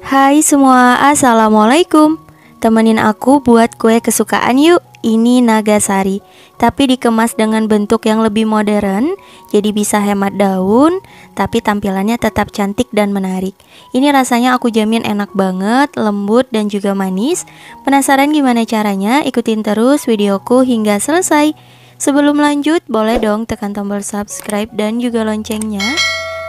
Hai semua, assalamualaikum. Temenin aku buat kue kesukaan yuk. Ini naga sari, tapi dikemas dengan bentuk yang lebih modern, jadi bisa hemat daun, tapi tampilannya tetap cantik dan menarik. Ini rasanya aku jamin enak banget, lembut dan juga manis. Penasaran gimana caranya? Ikutin terus videoku hingga selesai. Sebelum lanjut, boleh dong tekan tombol subscribe dan juga loncengnya,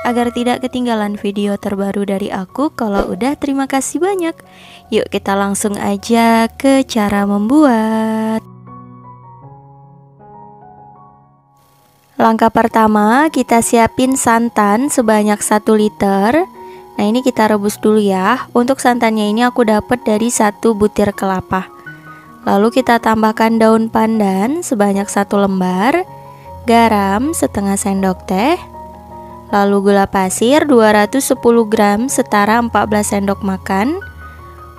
agar tidak ketinggalan video terbaru dari aku. Kalau udah, terima kasih banyak. Yuk kita langsung aja ke cara membuat. Langkah pertama, kita siapin santan sebanyak 1 liter. Nah, ini kita rebus dulu ya. Untuk santannya ini aku dapat dari 1 butir kelapa. Lalu kita tambahkan daun pandan sebanyak 1 lembar, garam setengah sendok teh, lalu gula pasir 210 gram setara 14 sendok makan,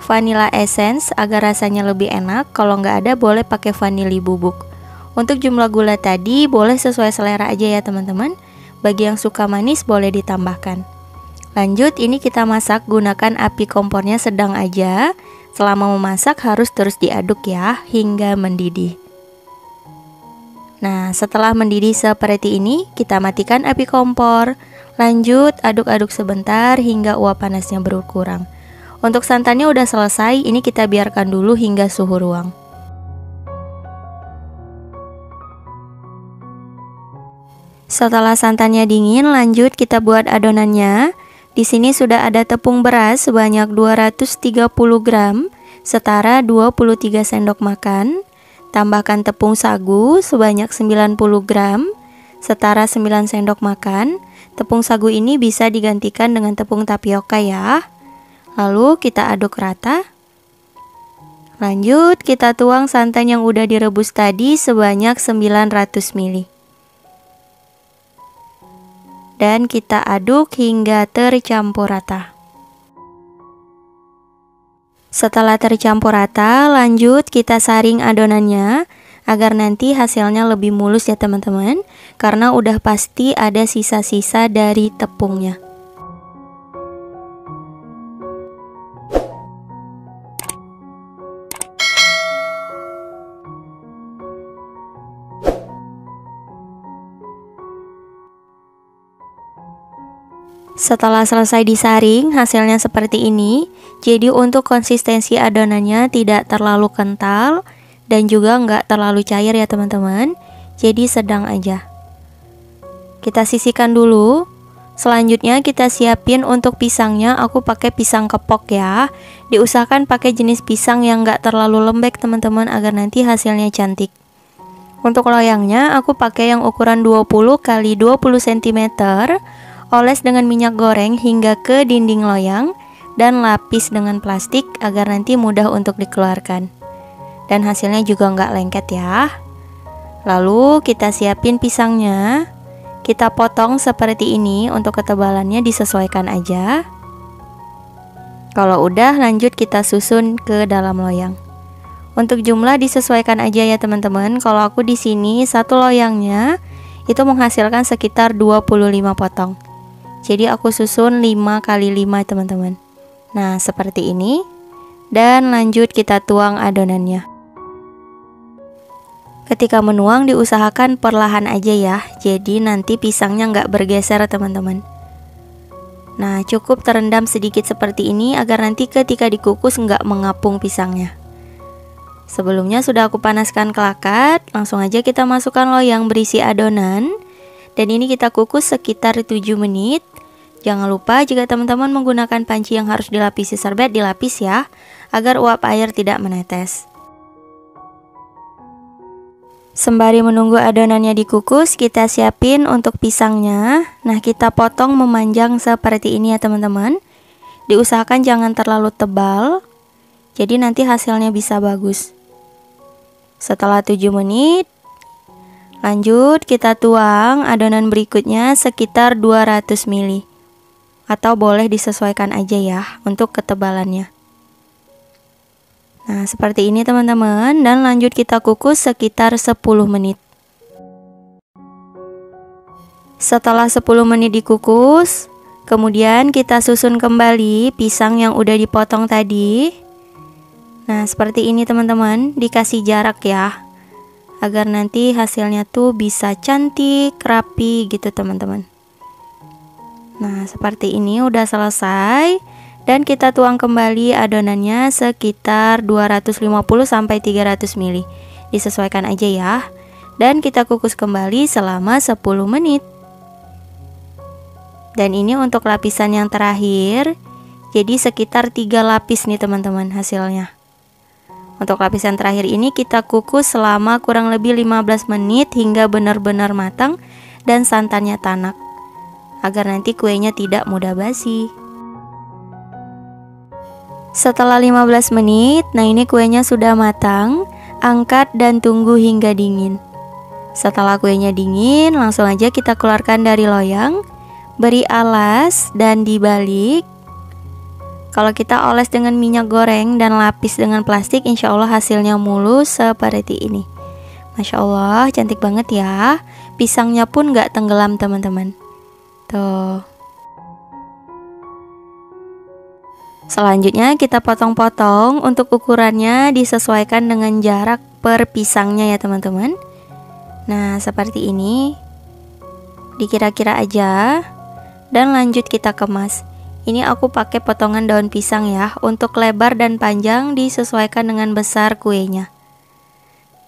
vanilla essence agar rasanya lebih enak, kalau nggak ada boleh pakai vanili bubuk. Untuk jumlah gula tadi boleh sesuai selera aja ya teman-teman. Bagi yang suka manis boleh ditambahkan. Lanjut, ini kita masak gunakan api kompornya sedang aja. Selama memasak harus terus diaduk ya hingga mendidih. Nah, setelah mendidih seperti ini, kita matikan api kompor. Lanjut, aduk-aduk sebentar hingga uap panasnya berkurang. Untuk santannya udah selesai, ini kita biarkan dulu hingga suhu ruang. Setelah santannya dingin, lanjut kita buat adonannya. Di sini sudah ada tepung beras sebanyak 230 gram, setara 23 sendok makan. Tambahkan tepung sagu sebanyak 90 gram, setara 9 sendok makan. Tepung sagu ini bisa digantikan dengan tepung tapioka ya. Lalu kita aduk rata. Lanjut, kita tuang santan yang udah direbus tadi sebanyak 900 ml. Dan kita aduk hingga tercampur rata. Setelah tercampur rata, lanjut kita saring adonannya agar nanti hasilnya lebih mulus ya teman-teman, karena udah pasti ada sisa-sisa dari tepungnya. Setelah selesai disaring, hasilnya seperti ini. Jadi untuk konsistensi adonannya tidak terlalu kental dan juga nggak terlalu cair ya teman-teman. Jadi sedang aja. Kita sisihkan dulu. Selanjutnya kita siapin untuk pisangnya. Aku pakai pisang kepok ya. Diusahakan pakai jenis pisang yang nggak terlalu lembek teman-teman, agar nanti hasilnya cantik. Untuk loyangnya aku pakai yang ukuran 20 x 20 cm. Oles dengan minyak goreng hingga ke dinding loyang dan lapis dengan plastik agar nanti mudah untuk dikeluarkan. Dan hasilnya juga nggak lengket ya. Lalu kita siapin pisangnya. Kita potong seperti ini, untuk ketebalannya disesuaikan aja. Kalau udah, lanjut kita susun ke dalam loyang. Untuk jumlah disesuaikan aja ya teman-teman. Kalau aku di sini satu loyangnya itu menghasilkan sekitar 25 potong. Jadi aku susun 5 x 5 teman-teman. Nah seperti ini. Dan lanjut kita tuang adonannya. Ketika menuang diusahakan perlahan aja ya. Jadi nanti pisangnya nggak bergeser teman-teman. Nah cukup terendam sedikit seperti ini agar nanti ketika dikukus nggak mengapung pisangnya. Sebelumnya sudah aku panaskan kelakat. Langsung aja kita masukkan loyang berisi adonan. Dan ini kita kukus sekitar 7 menit. Jangan lupa jika teman-teman menggunakan panci yang harus dilapisi serbet, dilapis ya, agar uap air tidak menetes. Sembari menunggu adonannya dikukus, kita siapin untuk pisangnya. Nah, kita potong memanjang seperti ini ya teman-teman. Diusahakan jangan terlalu tebal, jadi nanti hasilnya bisa bagus. Setelah 7 menit, lanjut kita tuang adonan berikutnya sekitar 200 ml. Atau boleh disesuaikan aja ya untuk ketebalannya. Nah seperti ini teman-teman. Dan lanjut kita kukus sekitar 10 menit. Setelah 10 menit dikukus, Kemudian kita susun kembali pisang yang udah dipotong tadi. Nah, seperti ini teman-teman, dikasih jarak ya, agar nanti hasilnya tuh bisa cantik, rapi gitu teman-teman. Nah, seperti ini udah selesai. Dan kita tuang kembali adonannya sekitar 250 sampai 300 ml. Disesuaikan aja ya. Dan kita kukus kembali selama 10 menit. Dan ini untuk lapisan yang terakhir. Jadi sekitar 3 lapis nih teman-teman hasilnya. Untuk lapisan terakhir ini kita kukus selama kurang lebih 15 menit hingga benar-benar matang dan santannya tanak, agar nanti kuenya tidak mudah basi. Setelah 15 menit, nah ini kuenya sudah matang. Angkat dan tunggu hingga dingin. Setelah kuenya dingin, langsung aja kita keluarkan dari loyang. Beri alas dan dibalik. Kalau kita oles dengan minyak goreng dan lapis dengan plastik, insya Allah hasilnya mulus seperti ini. Masya Allah, cantik banget ya. Pisangnya pun gak tenggelam teman-teman. Tuh. Selanjutnya kita potong-potong. Untuk ukurannya disesuaikan dengan jarak per pisangnya ya teman-teman. Nah, seperti ini. Dikira-kira aja. Dan lanjut kita kemas. Ini aku pakai potongan daun pisang ya. Untuk lebar dan panjang disesuaikan dengan besar kuenya.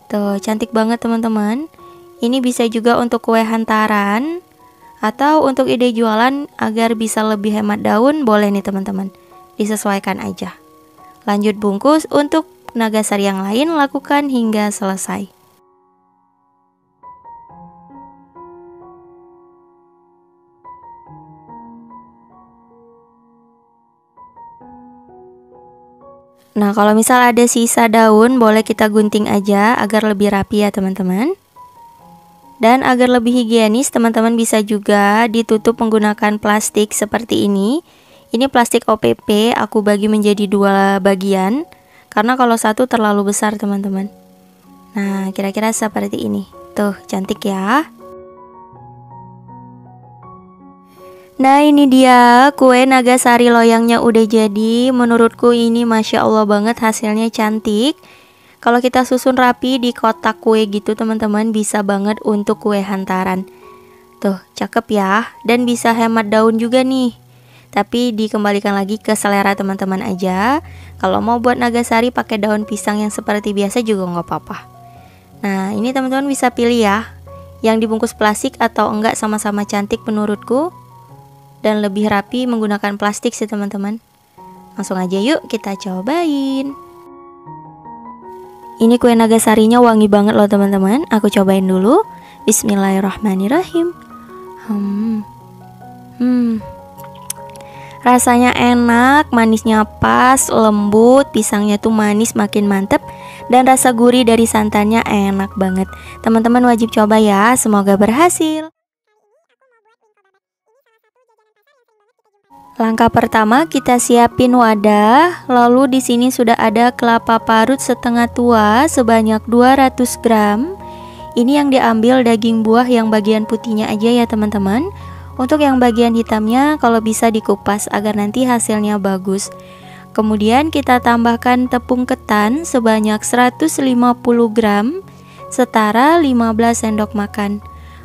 Tuh, cantik banget teman-teman. Ini bisa juga untuk kue hantaran atau untuk ide jualan agar bisa lebih hemat daun, boleh nih teman-teman. Disesuaikan aja. Lanjut bungkus. Untuk nagasari yang lain lakukan hingga selesai. Nah, kalau misal ada sisa daun, boleh kita gunting aja agar lebih rapi ya teman-teman. Dan agar lebih higienis, teman-teman bisa juga ditutup menggunakan plastik seperti ini. Ini plastik OPP, aku bagi menjadi 2 bagian, karena kalau satu terlalu besar teman-teman. Nah, kira-kira seperti ini. Tuh, cantik ya. Nah, ini dia kue nagasari loyangnya udah jadi. Menurutku ini Masya Allah banget, hasilnya cantik. Kalau kita susun rapi di kotak kue gitu teman-teman, bisa banget untuk kue hantaran. Tuh, cakep ya. Dan bisa hemat daun juga nih. Tapi dikembalikan lagi ke selera teman-teman aja. Kalau mau buat nagasari pakai daun pisang yang seperti biasa juga nggak apa-apa. Nah, ini teman-teman bisa pilih ya, yang dibungkus plastik atau enggak, sama-sama cantik menurutku. Dan lebih rapi menggunakan plastik sih teman-teman. Langsung aja yuk kita cobain. Ini kue nagasarinya wangi banget loh teman-teman. Aku cobain dulu. Bismillahirrahmanirrahim. Rasanya enak, manisnya pas, lembut, pisangnya tuh manis makin mantep, dan rasa gurih dari santannya enak banget. Teman-teman wajib coba ya, semoga berhasil. Langkah pertama, kita siapin wadah. Lalu di sini sudah ada kelapa parut setengah tua sebanyak 200 gram. Ini yang diambil daging buah yang bagian putihnya aja ya teman-teman. Untuk yang bagian hitamnya kalau bisa dikupas agar nanti hasilnya bagus. Kemudian kita tambahkan tepung ketan sebanyak 150 gram setara 15 sendok makan.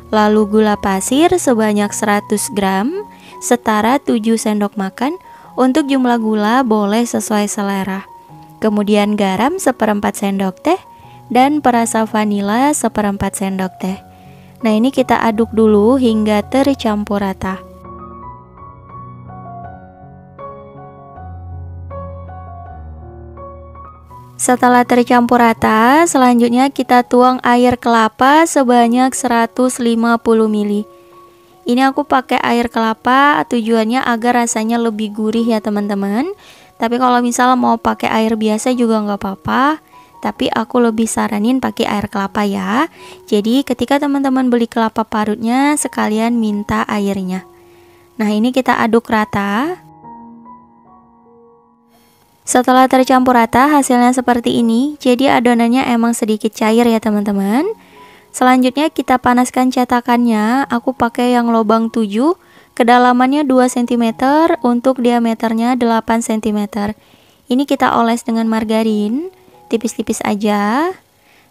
Lalu gula pasir sebanyak 100 gram setara 7 sendok makan. Untuk jumlah gula boleh sesuai selera. Kemudian garam 1/4 sendok teh dan perasa vanila 1/4 sendok teh. Nah, ini kita aduk dulu hingga tercampur rata. Setelah tercampur rata, selanjutnya kita tuang air kelapa sebanyak 150 ml. Ini aku pakai air kelapa, tujuannya agar rasanya lebih gurih ya teman-teman. Tapi kalau misalnya mau pakai air biasa juga nggak apa-apa. Tapi aku lebih saranin pakai air kelapa ya. Jadi ketika teman-teman beli kelapa parutnya, sekalian minta airnya. Nah, ini kita aduk rata. Setelah tercampur rata, hasilnya seperti ini. Jadi adonannya emang sedikit cair ya teman-teman. Selanjutnya kita panaskan cetakannya. Aku pakai yang lubang 7 kedalamannya 2 cm, untuk diameternya 8 cm. Ini kita oles dengan margarin, tipis-tipis aja.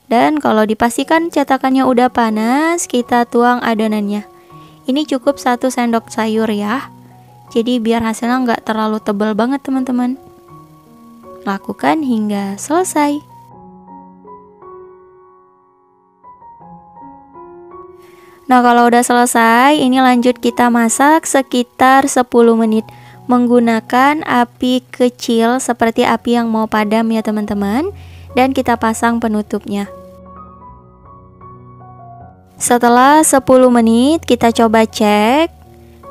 Dan kalau dipastikan cetakannya udah panas, kita tuang adonannya. Ini cukup 1 sendok sayur ya. Jadi biar hasilnya nggak terlalu tebal banget teman-teman. Lakukan hingga selesai. Nah, kalau udah selesai, ini lanjut kita masak sekitar 10 menit menggunakan api kecil seperti api yang mau padam ya teman-teman. Dan kita pasang penutupnya. Setelah 10 menit kita coba cek.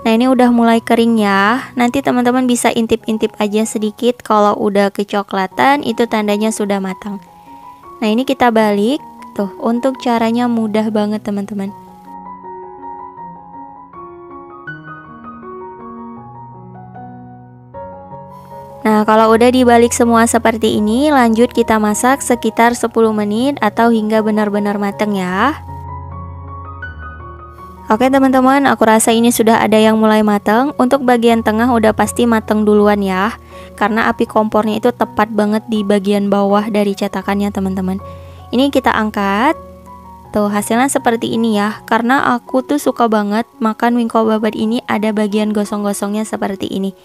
Nah, ini udah mulai kering ya. Nanti teman-teman bisa intip-intip aja sedikit. Kalau udah kecoklatan itu tandanya sudah matang. Nah, ini kita balik. Tuh, untuk caranya mudah banget teman-teman. Nah, kalau udah dibalik semua seperti ini, lanjut kita masak sekitar 10 menit atau hingga benar-benar matang ya. Oke teman-teman, aku rasa ini sudah ada yang mulai matang. Untuk bagian tengah udah pasti matang duluan ya, karena api kompornya itu tepat banget di bagian bawah dari cetakannya teman-teman. Ini kita angkat. Tuh, hasilnya seperti ini ya. Karena aku tuh suka banget makan wingko babat ini ada bagian gosong-gosongnya seperti ini.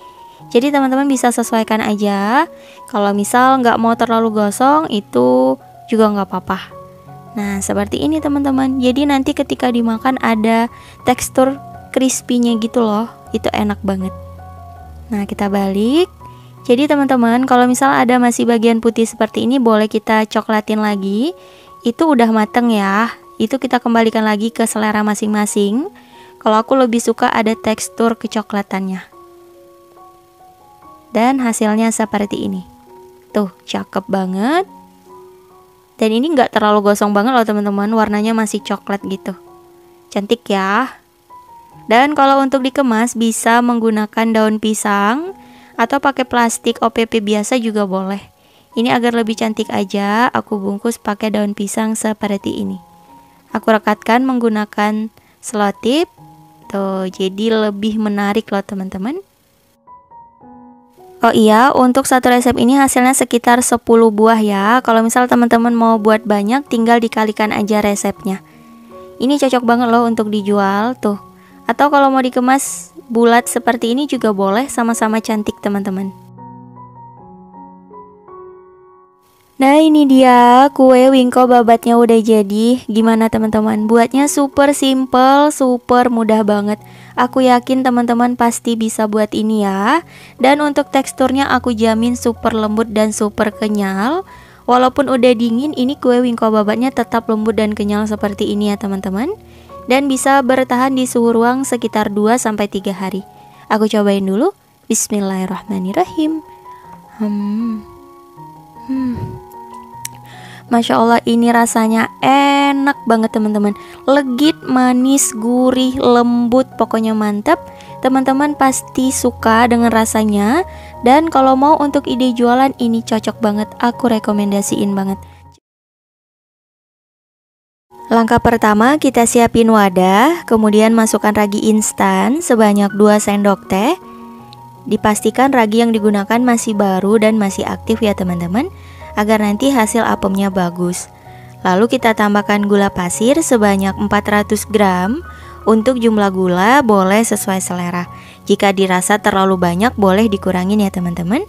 Jadi teman-teman bisa sesuaikan aja. Kalau misal nggak mau terlalu gosong, itu juga nggak apa-apa. Nah, seperti ini teman-teman. Jadi nanti ketika dimakan ada tekstur crispy-nya gitu loh. Itu enak banget. Nah, kita balik. Jadi teman-teman, kalau misal ada masih bagian putih seperti ini, boleh kita coklatin lagi. Itu udah mateng ya. Itu kita kembalikan lagi ke selera masing-masing. Kalau aku lebih suka ada tekstur kecoklatannya. Dan hasilnya seperti ini. Tuh, cakep banget. Dan ini nggak terlalu gosong banget loh teman-teman, warnanya masih coklat gitu. Cantik ya. Dan kalau untuk dikemas bisa menggunakan daun pisang atau pakai plastik OPP biasa juga boleh. Ini agar lebih cantik aja, aku bungkus pakai daun pisang seperti ini. Aku rekatkan menggunakan selotip. Tuh, jadi lebih menarik loh teman-teman. Oh iya, untuk satu resep ini hasilnya sekitar 10 buah ya. Kalau misal teman-teman mau buat banyak, tinggal dikalikan aja resepnya. Ini cocok banget loh untuk dijual tuh. Atau kalau mau dikemas bulat seperti ini juga boleh, sama-sama cantik teman-teman. Nah, ini dia kue wingko babatnya udah jadi. Gimana teman-teman? Buatnya super simple, super mudah banget. Aku yakin teman-teman pasti bisa buat ini ya. Dan untuk teksturnya aku jamin super lembut dan super kenyal. Walaupun udah dingin, ini kue wingko babatnya tetap lembut dan kenyal seperti ini ya teman-teman. Dan bisa bertahan di suhu ruang sekitar 2-3 hari. Aku cobain dulu. Bismillahirrahmanirrahim. Masya Allah, ini rasanya enak banget teman-teman. Legit, manis, gurih, lembut, pokoknya mantap. Teman-teman pasti suka dengan rasanya. Dan kalau mau untuk ide jualan, ini cocok banget. Aku rekomendasiin banget. Langkah pertama, kita siapin wadah. Kemudian masukkan ragi instan sebanyak 2 sendok teh. Dipastikan ragi yang digunakan masih baru dan masih aktif ya teman-teman, agar nanti hasil apemnya bagus. Lalu kita tambahkan gula pasir sebanyak 400 gram. Untuk jumlah gula boleh sesuai selera. Jika dirasa terlalu banyak boleh dikurangin ya teman-teman.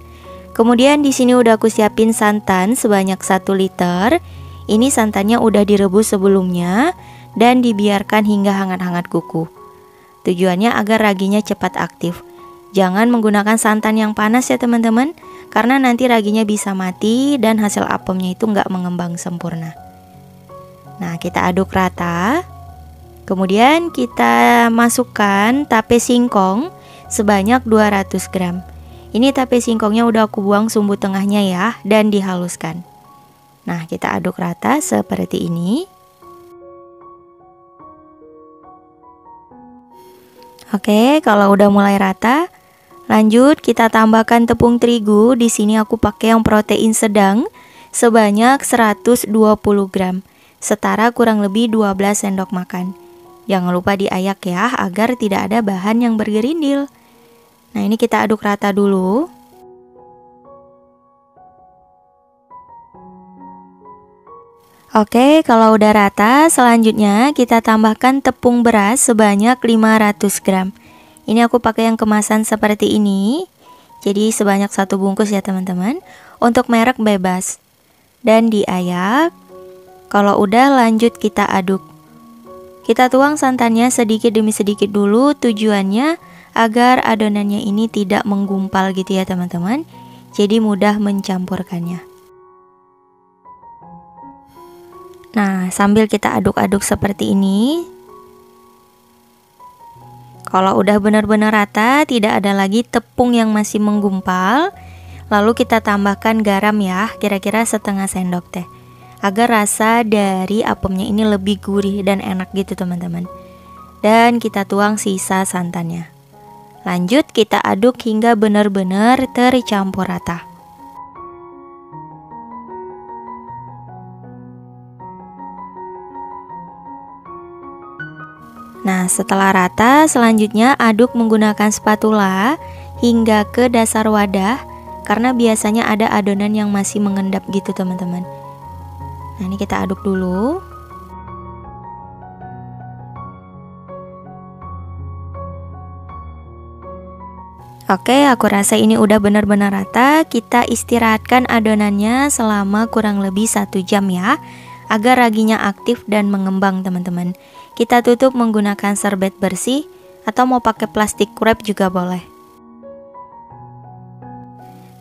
Kemudian di sini udah aku siapin santan sebanyak 1 liter. Ini santannya udah direbus sebelumnya dan dibiarkan hingga hangat-hangat kuku. Tujuannya agar raginya cepat aktif. Jangan menggunakan santan yang panas ya teman-teman, karena nanti raginya bisa mati dan hasil apemnya itu nggak mengembang sempurna. Nah, kita aduk rata. Kemudian kita masukkan tape singkong sebanyak 200 gram. Ini tape singkongnya udah aku buang sumbu tengahnya ya, dan dihaluskan. Nah, kita aduk rata seperti ini. Oke, kalau udah mulai rata, lanjut kita tambahkan tepung terigu. Di sini aku pakai yang protein sedang sebanyak 120 gram, setara kurang lebih 12 sendok makan. Jangan lupa diayak ya, agar tidak ada bahan yang bergerindil. Nah, ini kita aduk rata dulu. Oke, kalau udah rata, selanjutnya kita tambahkan tepung beras sebanyak 500 gram. Ini aku pakai yang kemasan seperti ini. Jadi sebanyak 1 bungkus ya teman-teman. Untuk merek bebas. Dan diayak. Kalau udah, lanjut kita aduk. Kita tuang santannya sedikit demi sedikit dulu, tujuannya agar adonannya ini tidak menggumpal gitu ya teman-teman. Jadi mudah mencampurkannya. Nah, sambil kita aduk-aduk seperti ini. Kalau udah benar-benar rata, tidak ada lagi tepung yang masih menggumpal, lalu kita tambahkan garam ya, kira-kira setengah sendok teh. Agar rasa dari apemnya ini lebih gurih dan enak gitu teman-teman. Dan kita tuang sisa santannya. Lanjut kita aduk hingga benar-benar tercampur rata. Nah, setelah rata, selanjutnya aduk menggunakan spatula hingga ke dasar wadah, karena biasanya ada adonan yang masih mengendap gitu teman-teman. Nah, ini kita aduk dulu. Oke, aku rasa ini udah benar-benar rata. Kita istirahatkan adonannya selama kurang lebih 1 jam ya, agar raginya aktif dan mengembang teman-teman. Kita tutup menggunakan serbet bersih atau mau pakai plastik wrap juga boleh.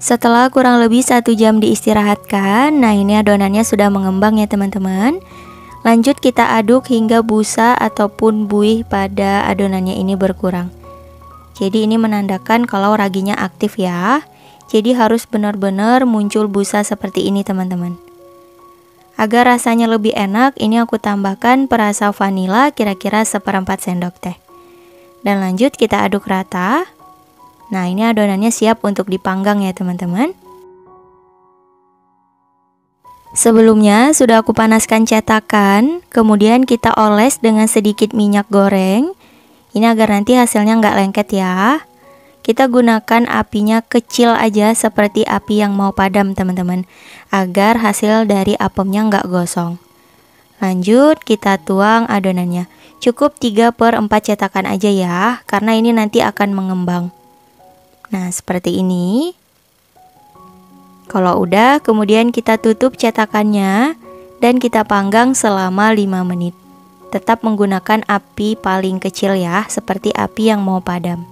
Setelah kurang lebih 1 jam diistirahatkan, nah ini adonannya sudah mengembang ya teman-teman. Lanjut kita aduk hingga busa ataupun buih pada adonannya ini berkurang. Jadi ini menandakan kalau raginya aktif ya. Jadi harus benar-benar muncul busa seperti ini teman-teman. Agar rasanya lebih enak, ini aku tambahkan perasa vanila kira-kira 1/4 sendok teh. Dan lanjut kita aduk rata. Nah, ini adonannya siap untuk dipanggang ya teman-teman. Sebelumnya sudah aku panaskan cetakan, kemudian kita oles dengan sedikit minyak goreng. Ini agar nanti hasilnya nggak lengket ya. Kita gunakan apinya kecil aja seperti api yang mau padam teman-teman, agar hasil dari apemnya nggak gosong. Lanjut kita tuang adonannya. Cukup 3/4 cetakan aja ya, karena ini nanti akan mengembang. Nah, seperti ini. Kalau udah, kemudian kita tutup cetakannya dan kita panggang selama 5 menit. Tetap menggunakan api paling kecil ya, seperti api yang mau padam.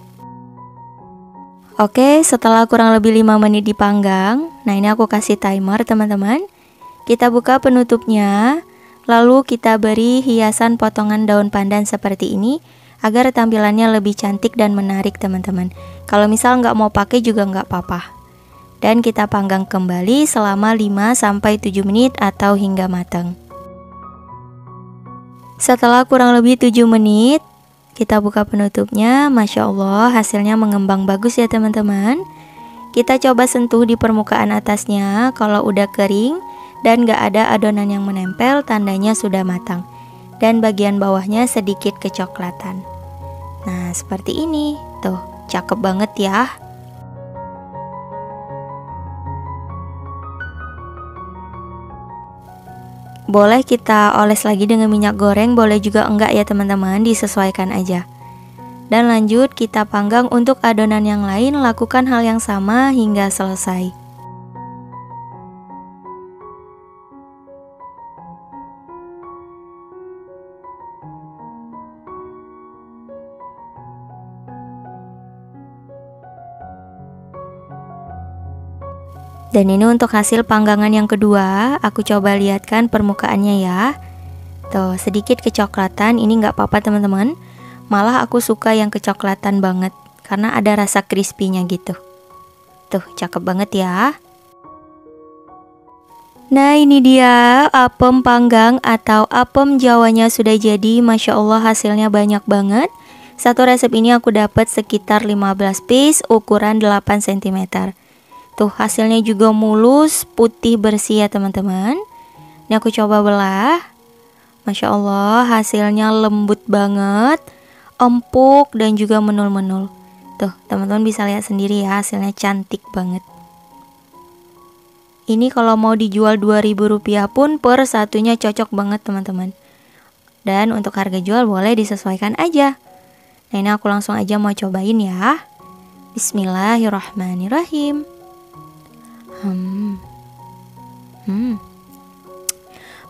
Oke, setelah kurang lebih 5 menit dipanggang, nah ini aku kasih timer teman-teman. Kita buka penutupnya, lalu kita beri hiasan potongan daun pandan seperti ini, agar tampilannya lebih cantik dan menarik teman-teman. Kalau misal nggak mau pakai juga nggak apa-apa. Dan kita panggang kembali selama 5-7 menit atau hingga matang. Setelah kurang lebih 7 menit, kita buka penutupnya. Masya Allah, hasilnya mengembang bagus ya teman-teman. Kita coba sentuh di permukaan atasnya. Kalau udah kering dan nggak ada adonan yang menempel, tandanya sudah matang. Dan bagian bawahnya sedikit kecoklatan. Nah, seperti ini. Tuh, cakep banget ya. Boleh kita oles lagi dengan minyak goreng, boleh juga enggak ya teman-teman, disesuaikan aja. Dan lanjut kita panggang. Untuk adonan yang lain, lakukan hal yang sama hingga selesai. Dan ini untuk hasil panggangan yang kedua, aku coba lihatkan permukaannya ya. Tuh, sedikit kecoklatan, ini nggak apa-apa teman-teman. Malah aku suka yang kecoklatan banget, karena ada rasa crispy-nya gitu. Tuh, cakep banget ya. Nah, ini dia apem panggang atau apem Jawanya sudah jadi. Masya Allah, hasilnya banyak banget. Satu resep ini aku dapat sekitar 15 piece ukuran 8 cm. Tuh, hasilnya juga mulus, putih bersih ya teman-teman. Ini aku coba belah. Masya Allah, hasilnya lembut banget, empuk dan juga menul-menul. Tuh, teman-teman bisa lihat sendiri ya, hasilnya cantik banget. Ini kalau mau dijual Rp2.000 pun per satunya cocok banget teman-teman. Dan untuk harga jual boleh disesuaikan aja. Nah, ini aku langsung aja mau cobain ya. Bismillahirrahmanirrahim.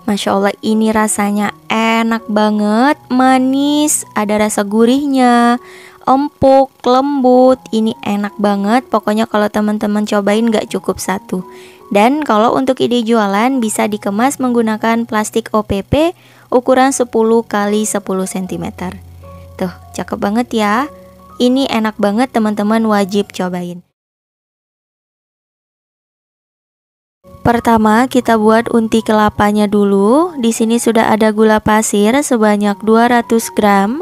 Masya Allah, ini rasanya enak banget, manis, ada rasa gurihnya, empuk, lembut. Ini enak banget. Pokoknya kalau teman-teman cobain gak cukup satu. Dan kalau untuk ide jualan bisa dikemas menggunakan plastik OPP ukuran 10 kali 10 cm. Tuh, cakep banget ya. Ini enak banget, teman-teman wajib cobain. Pertama, kita buat unti kelapanya dulu. Di sini sudah ada gula pasir sebanyak 200 gram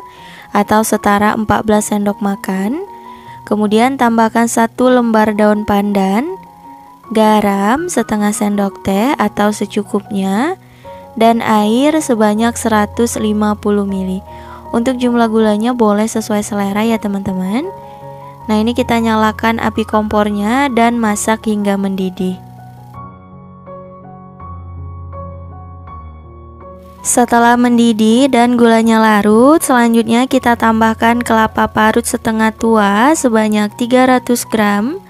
atau setara 14 sendok makan. Kemudian tambahkan 1 lembar daun pandan, garam setengah sendok teh atau secukupnya, dan air sebanyak 150 ml. Untuk jumlah gulanya boleh sesuai selera ya teman-teman. Nah, ini kita nyalakan api kompornya dan masak hingga mendidih. Setelah mendidih dan gulanya larut, selanjutnya kita tambahkan kelapa parut setengah tua sebanyak 300 gram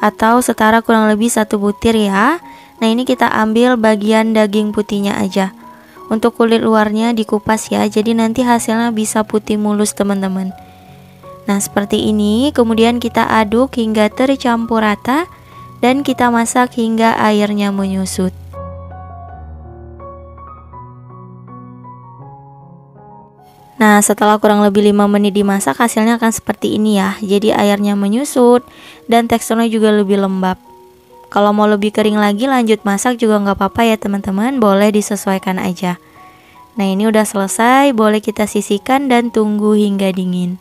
atau setara kurang lebih 1 butir ya. Nah, ini kita ambil bagian daging putihnya aja. Untuk kulit luarnya dikupas ya, jadi nanti hasilnya bisa putih mulus teman-teman. Nah, seperti ini. Kemudian kita aduk hingga tercampur rata dan kita masak hingga airnya menyusut. Nah, setelah kurang lebih 5 menit dimasak, hasilnya akan seperti ini ya. Jadi airnya menyusut dan teksturnya juga lebih lembab. Kalau mau lebih kering lagi lanjut masak juga nggak apa-apa ya teman-teman, boleh disesuaikan aja. Nah, ini udah selesai, boleh kita sisihkan dan tunggu hingga dingin.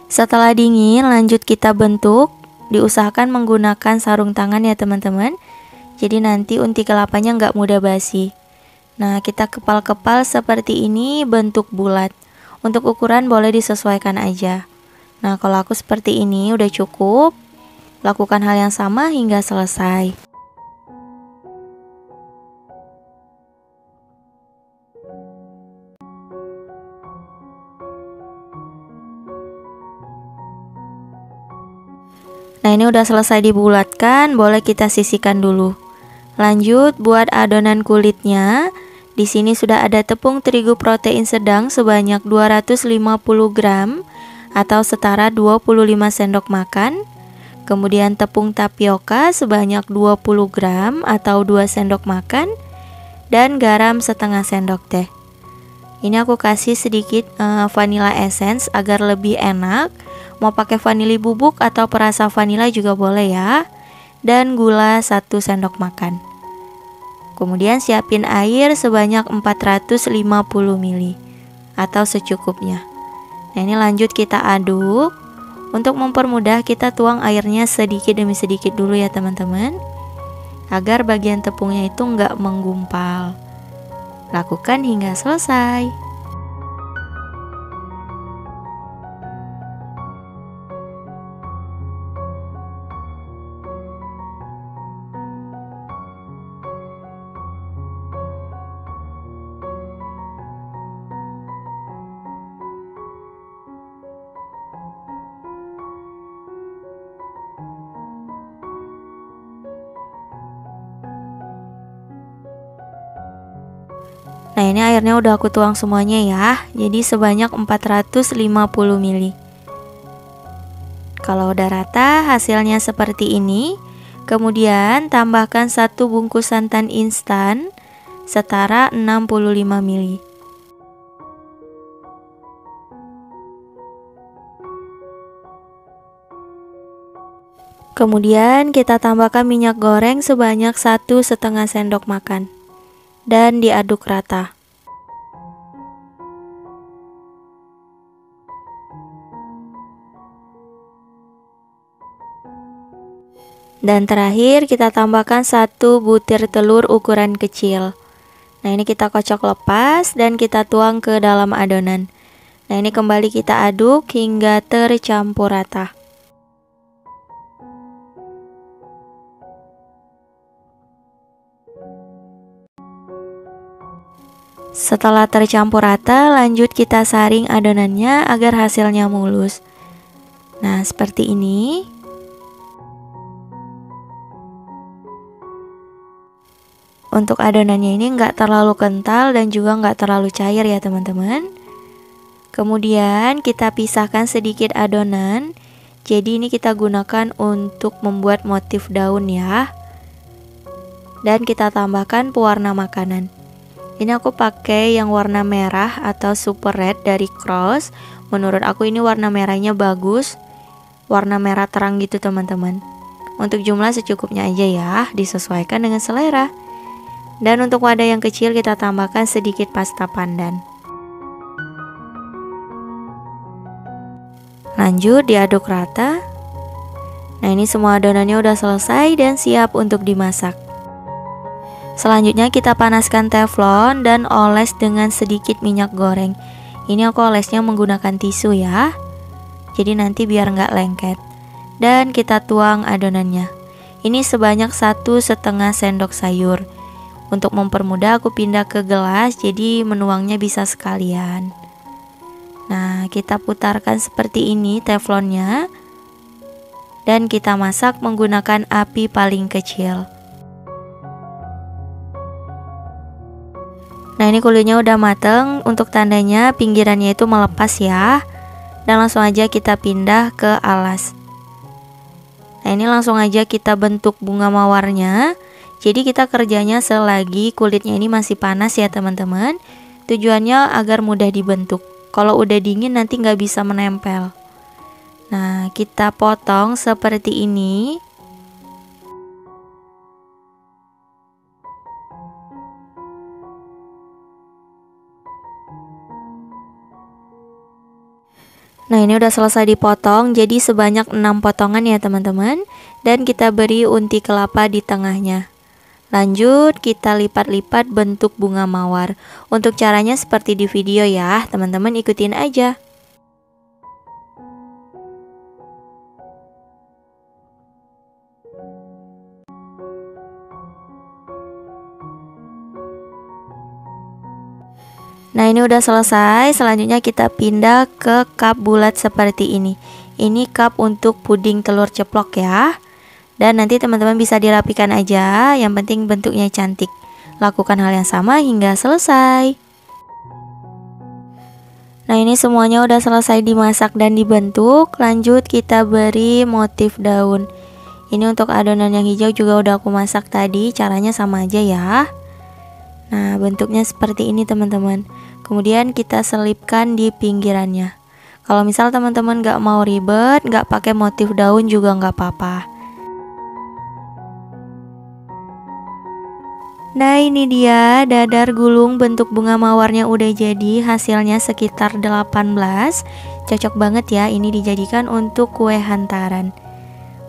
Setelah dingin, lanjut kita bentuk. Diusahakan menggunakan sarung tangan ya teman-teman. Jadi nanti unti kelapanya nggak mudah basi. Nah, kita kepal-kepal seperti ini bentuk bulat. Untuk ukuran boleh disesuaikan aja. Nah, kalau aku seperti ini udah cukup. Lakukan hal yang sama hingga selesai. Nah, ini udah selesai dibulatkan, boleh kita sisihkan dulu. Lanjut buat adonan kulitnya. Di sini sudah ada tepung terigu protein sedang sebanyak 250 gram atau setara 25 sendok makan. Kemudian tepung tapioka sebanyak 20 gram atau 2 sendok makan dan garam setengah sendok teh. Ini aku kasih sedikit vanilla essence agar lebih enak. Mau pakai vanili bubuk atau perasa vanila juga boleh ya. Dan gula 1 sendok makan. Kemudian siapin air sebanyak 450 ml atau secukupnya. Nah, ini lanjut kita aduk. Untuk mempermudah kita tuang airnya sedikit demi sedikit dulu ya teman-teman, agar bagian tepungnya itu nggak menggumpal. Lakukan hingga selesai. Nah, ini airnya udah aku tuang semuanya ya. Jadi sebanyak 450 ml. Kalau udah rata, hasilnya seperti ini. Kemudian tambahkan 1 bungkus santan instan setara 65 ml. Kemudian kita tambahkan minyak goreng sebanyak 1,5 sendok makan dan diaduk rata. Dan terakhir kita tambahkan 1 butir telur ukuran kecil. Nah, ini kita kocok lepas dan kita tuang ke dalam adonan. Nah, ini kembali kita aduk hingga tercampur rata. Setelah tercampur rata, lanjut kita saring adonannya agar hasilnya mulus. Nah, seperti ini. Untuk adonannya ini nggak terlalu kental dan juga nggak terlalu cair ya teman-teman. Kemudian kita pisahkan sedikit adonan. Jadi ini kita gunakan untuk membuat motif daun ya. Dan kita tambahkan pewarna makanan. Ini aku pakai yang warna merah atau super red dari Cross. Menurut aku ini warna merahnya bagus. Warna merah terang gitu teman-teman. Untuk jumlah secukupnya aja ya, disesuaikan dengan selera. Dan untuk wadah yang kecil kita tambahkan sedikit pasta pandan. Lanjut diaduk rata. Nah, ini semua adonannya udah selesai dan siap untuk dimasak. Selanjutnya kita panaskan teflon dan oles dengan sedikit minyak goreng. Ini aku olesnya menggunakan tisu ya. Jadi nanti biar nggak lengket. Dan kita tuang adonannya. Ini sebanyak 1,5 sendok sayur. Untuk mempermudah aku pindah ke gelas, jadi menuangnya bisa sekalian. Nah, kita putarkan seperti ini teflonnya. Dan kita masak menggunakan api paling kecil. Nah, ini kulitnya udah mateng. Untuk tandanya pinggirannya itu melepas ya. Dan langsung aja kita pindah ke alas. Nah, ini langsung aja kita bentuk bunga mawarnya. Jadi kita kerjanya selagi kulitnya ini masih panas ya teman-teman. Tujuannya agar mudah dibentuk. Kalau udah dingin nanti nggak bisa menempel. Nah, kita potong seperti ini. Nah, ini udah selesai dipotong, jadi sebanyak 6 potongan ya teman-teman. Dan kita beri unti kelapa di tengahnya. Lanjut kita lipat-lipat bentuk bunga mawar. Untuk caranya seperti di video ya, teman-teman ikutin aja. Nah, ini udah selesai. Selanjutnya kita pindah ke cup bulat seperti ini. Ini cup untuk puding telur ceplok ya. Dan nanti teman-teman bisa dirapikan aja, yang penting bentuknya cantik. Lakukan hal yang sama hingga selesai. Nah, ini semuanya udah selesai dimasak dan dibentuk. Lanjut kita beri motif daun. Ini untuk adonan yang hijau juga udah aku masak tadi, caranya sama aja ya. Nah, bentuknya seperti ini teman-teman. Kemudian kita selipkan di pinggirannya. Kalau misal teman-teman gak mau ribet, gak pakai motif daun juga gak apa-apa. Nah, ini dia dadar gulung bentuk bunga mawarnya udah jadi. Hasilnya sekitar 18. Cocok banget ya, ini dijadikan untuk kue hantaran.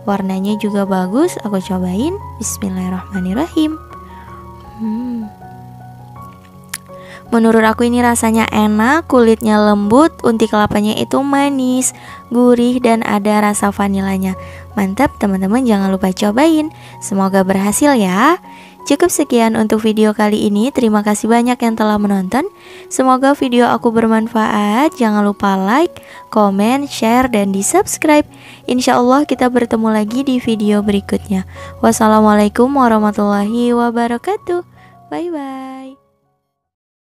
Warnanya juga bagus, aku cobain. Bismillahirrahmanirrahim. Menurut aku ini rasanya enak, kulitnya lembut, unti kelapanya itu manis, gurih, dan ada rasa vanilanya. Mantap teman-teman, jangan lupa cobain. Semoga berhasil ya. Cukup sekian untuk video kali ini. Terima kasih banyak yang telah menonton. Semoga video aku bermanfaat. Jangan lupa like, komen, share, dan di subscribe. Insya Allah kita bertemu lagi di video berikutnya. Wassalamualaikum warahmatullahi wabarakatuh. Bye bye.